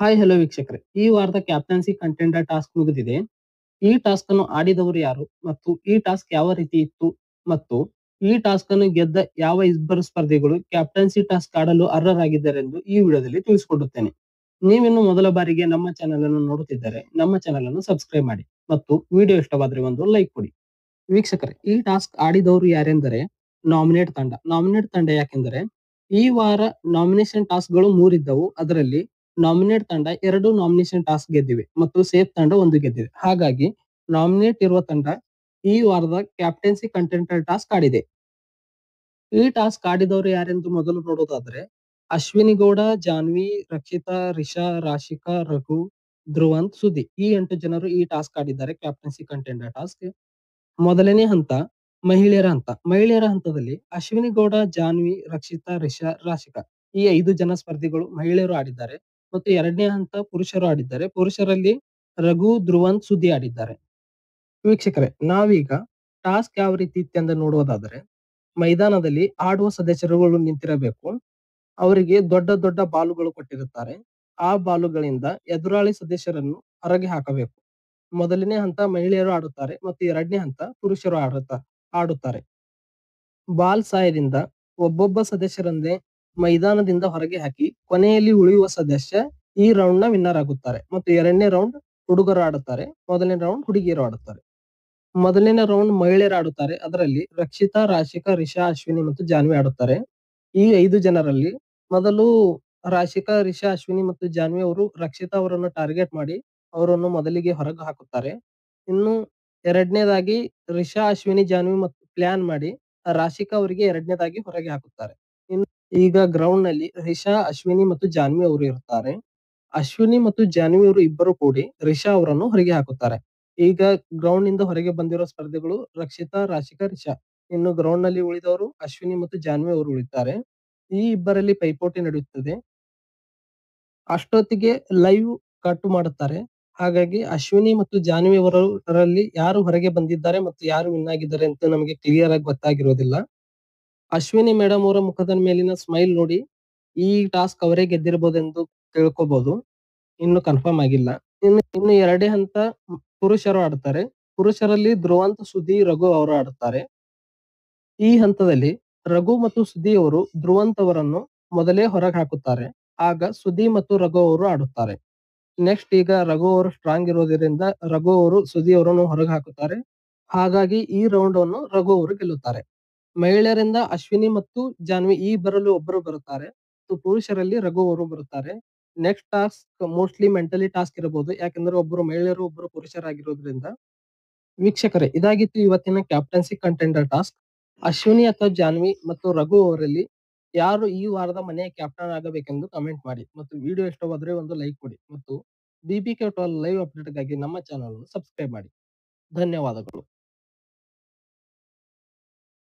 Hi hello ವೀಕ್ಷಕರೇ, ಈ ವಾರದ ಕ್ಯಾಪ್ಟನ್ಸಿ ಕಂಟೆಂಡರ್ ಟಾಸ್ಕ್ ಮುಗಿದಿದೆ. ಈ ಟಾಸ್ಕ್ ಅನ್ನು ಆಡಿದವರು ಯಾರು ಮತ್ತು ಈ ಟಾಸ್ಕ್ ಯಾವ ರೀತಿ ಇತ್ತು ಮತ್ತು ಈ ಟಾಸ್ಕ್ ಅನ್ನು ಗೆದ್ದ ಯಾವ ಇಬ್ಬರು ಸ್ಪರ್ಧಿಗಳು ಕ್ಯಾಪ್ಟನ್ಸಿ ಟಾಸ್ಕ್ ಆಡಲು ಅರ್ಹರಾಗಿದ್ದಾರೆಂದು ಈ ವಿಡಿಯೋದಲ್ಲಿ ತಿಳಿಸಿಕೊಡುತ್ತೇನೆ. ನೀವಿನ್ನು ಮೊದಲ ಬಾರಿಗೆ ನಮ್ಮ ಚಾನೆಲ್ ಅನ್ನು ನೋಡುತ್ತಿದ್ದರೆ ನಮ್ಮ ಚಾನೆಲ್ ಅನ್ನು ಸಬ್ಸ್ಕ್ರೈಬ್ ಮಾಡಿ ಮತ್ತು ವಿಡಿಯೋ ಇಷ್ಟವಾದರೆ ಒಂದು ಲೈಕ್ ಕೊಡಿ. ವೀಕ್ಷಕರೇ, ಈ ಟಾಸ್ಕ್ ಆಡಿದವರು ಯಾರೆಂದರೆ ನಾಮಿನೇಟ್ ತಂಡ ಯಾಕೆಂದರೆ ಈ ವಾರ ನಾಮಿನೇಷನ್ ಟಾಸ್ಕ್ ಗಳು 3 ಇದ್ದವು. ಅದರಲ್ಲಿ ನಾಮಿನೇಟ್ ತಂಡ 2 ನಾಮಿನೇಷನ್ ಟಾಸ್ಕ್ ಗೆದ್ದಿವೆ ಮತ್ತು ಸೇಫ್ ತಂಡ 1 ಗೆದ್ದಿದೆ. ಹಾಗಾಗಿ ನಾಮಿನೇಟ್ ಇರುವ ತಂಡ ಈ ವಾರದ ಕ್ಯಾಪ್ಟನ್ಸಿ ಕಂಟೆಂಡರ್ ಟಾಸ್ಕ್ ಆಡಿದೆ. ಈ ಟಾಸ್ಕ್ ಆಡಿದವರು ಯಾರೆಂದು ಮೊದಲು ನೋಡೋದಾದ್ರೆ ಅಶ್ವಿನಿ ಗೌಡ, ಜಾನ್ವಿ, ರಕ್ಷಿತಾ, ರಿಷಾ, ರಾಶಿಕಾ, ರಘು, ಧ್ರುವಂತ್, ಸುದಿ ಈ 8 ಜನರು ಈ ಟಾಸ್ಕ್ ಆಡಿದ್ದಾರೆ. ಕ್ಯಾಪ್ಟನ್ಸಿ ಕಂಟೆಂಡರ್ ಟಾಸ್ಕ್ ಮೊದಲನೇ ಹಂತ ಮಹಿಳೆಯರ ಹಂತ. ಮಹಿಳೆಯರ ಹಂತದಲ್ಲಿ ಅಶ್ವಿನಿ ಗೌಡ, ಜಾನ್ವಿ, ರಕ್ಷಿತಾ, ರಿಷಾ, ರಾಶಿಕಾ ಈ 5 ಜನ ಸ್ಪರ್ಧಿಗಳು ಮಹಿಳೆಯರು ಆಡಿದ್ದಾರೆ ಮತ್ತು ಎರಡನೇ ಹಂತ ಪುರುಷರು ಆಡಿದ್ದಾರೆ. ಪುರುಷರಲ್ಲಿ ರಘು, ಧ್ರುವಂತ್, ಸುದ್ದಿ ಆಡಿದ್ದಾರೆ. ವೀಕ್ಷಕರೇ, ನಾವೀಗ ಟಾಸ್ಕ್ ಯಾವ ರೀತಿ ಇತ್ತೆಂದು ನೋಡುವುದಾದರೆ ಮೈದಾನದಲ್ಲಿ ಆಡುವ ಸದಸ್ಯರುಗಳು ನಿಂತಿರಬೇಕು. ಅವರಿಗೆ ದೊಡ್ಡ ದೊಡ್ಡ ಬಾಲುಗಳು ಕೊಟ್ಟಿರುತ್ತಾರೆ. ಆ ಬಾಲುಗಳಿಂದ ಎದುರಾಳಿ ಸದಸ್ಯರನ್ನು ಹೊರಗೆ ಹಾಕಬೇಕು. ಮೊದಲನೇ ಹಂತ ಮಹಿಳೆಯರು ಆಡುತ್ತಾರೆ ಮತ್ತು ಎರಡನೇ ಹಂತ ಪುರುಷರು ಆಡುತ್ತಾರೆ. ಬಾಲ್ ಸಹಾಯದಿಂದ ಒಬ್ಬೊಬ್ಬ ಸದಸ್ಯರನ್ನೇ ಮೈದಾನದಿಂದ ಹೊರಗೆ ಹಾಕಿ ಕೊನೆಯಲ್ಲಿ ಉಳಿಯುವ ಸದಸ್ಯ ಈ ರೌಂಡ್ ನ ವಿನ್ನರ್ ಆಗುತ್ತಾರೆ ಮತ್ತು ಎರಡನೇ ರೌಂಡ್ ಹುಡುಗರು ಆಡುತ್ತಾರೆ, ಮೊದಲನೇ ರೌಂಡ್ ಹುಡುಗಿಯರು ಆಡುತ್ತಾರೆ. ಮೊದಲನೇ ರೌಂಡ್ ಮಹಿಳೆಯರು ಆಡುತ್ತಾರೆ. ಅದರಲ್ಲಿ ರಕ್ಷಿತಾ, ರಾಶಿಕಾ, ರಿಷಾ, ಅಶ್ವಿನಿ ಮತ್ತು ಜಾನ್ವಿ ಆಡುತ್ತಾರೆ. ಈ 5 ಜನರಲ್ಲಿ ಮೊದಲು ರಾಶಿಕಾ, ರಿಷಾ, ಅಶ್ವಿನಿ ಮತ್ತು ಜಾನ್ವಿ ಅವರು ರಕ್ಷಿತಾ ಅವರನ್ನು ಟಾರ್ಗೆಟ್ ಮಾಡಿ ಅವರನ್ನು ಮೊದಲಿಗೆ ಹೊರಗೆ ಹಾಕುತ್ತಾರೆ. ಇನ್ನು ಎರಡನೇದಾಗಿ ರಿಷಾ, ಅಶ್ವಿನಿ, ಜಾನ್ವಿ ಮತ್ತು ಪ್ಲಾನ್ ಮಾಡಿ ರಾಶಿಕಾ ಅವರಿಗೆ ಎರಡನೇದಾಗಿ ಹೊರಗೆ ಹಾಕುತ್ತಾರೆ. ಇನ್ನು ಈಗ ಗ್ರೌಂಡ್ ನಲ್ಲಿ ರಿಷಾ, ಅಶ್ವಿನಿ ಮತ್ತು ಜಾನ್ವಿ ಅವರು ಇರುತ್ತಾರೆ. ಅಶ್ವಿನಿ ಮತ್ತು ಜಾನ್ವಿ ಅವರು ಇಬ್ಬರು ಕೂಡಿ ರಿಷಾ ಅವರನ್ನು ಹೊರಗೆ ಹಾಕುತ್ತಾರೆ. ಈಗ ಗ್ರೌಂಡ್ ನಿಂದ ಹೊರಗೆ ಬಂದಿರೋ ಸ್ಪರ್ಧಿಗಳು ರಕ್ಷಿತಾ, ರಾಶಿಕಾ, ರಿಷಾ. ಇನ್ನು ಗ್ರೌಂಡ್ ನಲ್ಲಿ ಉಳಿದವರು ಅಶ್ವಿನಿ ಮತ್ತು ಜಾನ್ವಿ ಅವರು ಉಳಿತಾರೆ. ಈ ಇಬ್ಬರಲ್ಲಿ ಪೈಪೋಟಿ ನಡೆಯುತ್ತದೆ. ಅಷ್ಟೊತ್ತಿಗೆ ಲೈವ್ ಕಟ್ ಮಾಡುತ್ತಾರೆ. ಹಾಗಾಗಿ ಅಶ್ವಿನಿ ಮತ್ತು ಜಾನ್ವಿ ಅವರಲ್ಲಿ ಯಾರು ಹೊರಗೆ ಬಂದಿದ್ದಾರೆ ಮತ್ತು ಯಾರು ವಿನ್ ಆಗಿದ್ದಾರೆ ಅಂತ ನಮಗೆ ಕ್ಲಿಯರ್ ಆಗಿ ಗೊತ್ತಾಗಿರೋದಿಲ್ಲ. ಅಶ್ವಿನಿ ಮೇಡಮ್ ಅವರ ಮುಖದ ಮೇಲಿನ ಸ್ಮೈಲ್ ನೋಡಿ ಈ ಟಾಸ್ಕ್ ಅವರೇ ಗೆದ್ದಿರಬಹುದೆಂದು ತಿಳ್ಕೊಬಹುದು. ಇನ್ನು ಕನ್ಫರ್ಮ್ ಆಗಿಲ್ಲ. ಇನ್ನು ಎರಡೇ ಹಂತ ಪುರುಷರು ಆಡುತ್ತಾರೆ. ಪುರುಷರಲ್ಲಿ ಧ್ರುವಂತ್, ಸುದಿ, ರಘು ಅವರು ಆಡುತ್ತಾರೆ. ಈ ಹಂತದಲ್ಲಿ ರಘು ಮತ್ತು ಸುದಿ ಅವರು ಧ್ರುವಂತ್ ಅವರನ್ನು ಮೊದಲೇ ಹೊರಗೆ ಹಾಕುತ್ತಾರೆ. ಆಗ ಸುದಿ ಮತ್ತು ರಘು ಅವರು ಆಡುತ್ತಾರೆ. ನೆಕ್ಸ್ಟ್ ಈಗ ರಘು ಅವರು ಸ್ಟ್ರಾಂಗ್ ಇರೋದ್ರಿಂದ ರಘು ಅವರು ಸುದಿ ಅವರನ್ನು ಹೊರಗೆ ಹಾಕುತ್ತಾರೆ. ಹಾಗಾಗಿ ಈ ರೌಂಡ್ ಅನ್ನು ರಘು ಅವರು ಗೆಲ್ಲುತ್ತಾರೆ. ಮಹಿಳೆಯರಿಂದ ಅಶ್ವಿನಿ ಮತ್ತು ಜಾನ್ವಿ ಈ ಬರಲು ಒಬ್ಬರು ಬರುತ್ತಾರೆ ಮತ್ತು ಪುರುಷರಲ್ಲಿ ರಘು ಅವರು ಬರುತ್ತಾರೆ. Next task mostly mentally task ಇರಬಹುದು, ಯಾಕಂದ್ರೆ ಒಬ್ಬರು ಮಹಿಳೆಯರು ಒಬ್ಬರು ಪುರುಷರಾಗಿರೋದ್ರಿಂದ. ವೀಕ್ಷಕರೇ, ಇದಾಗಿತ್ತು ಇವತ್ತಿನ ಕ್ಯಾಪ್ಟನ್ಸಿ ಕಂಟೆಂಡರ್ ಟಾಸ್ಕ್. ಅಶ್ವಿನಿ ಅಥವಾ ಜಾನ್ವಿ ಮತ್ತು ರಘು ಅವರಲ್ಲಿ ಯಾರು ಈ ವಾರದ ಮನೆಯ ಕ್ಯಾಪ್ಟನ್ ಆಗಬೇಕೆಂದು ಕಮೆಂಟ್ ಮಾಡಿ ಮತ್ತು ವಿಡಿಯೋ ಇಷ್ಟವಾದರೆ ಒಂದು ಲೈಕ್ ಕೊಡಿ ಮತ್ತು BBK12 ಲೈವ್ ಅಪ್ಡೇಟ್ಗಾಗಿ ನಮ್ಮ ಚಾನಲ್ ಅನ್ನು ಸಬ್ಸ್ಕ್ರೈಬ್ ಮಾಡಿ. ಧನ್ಯವಾದಗಳು.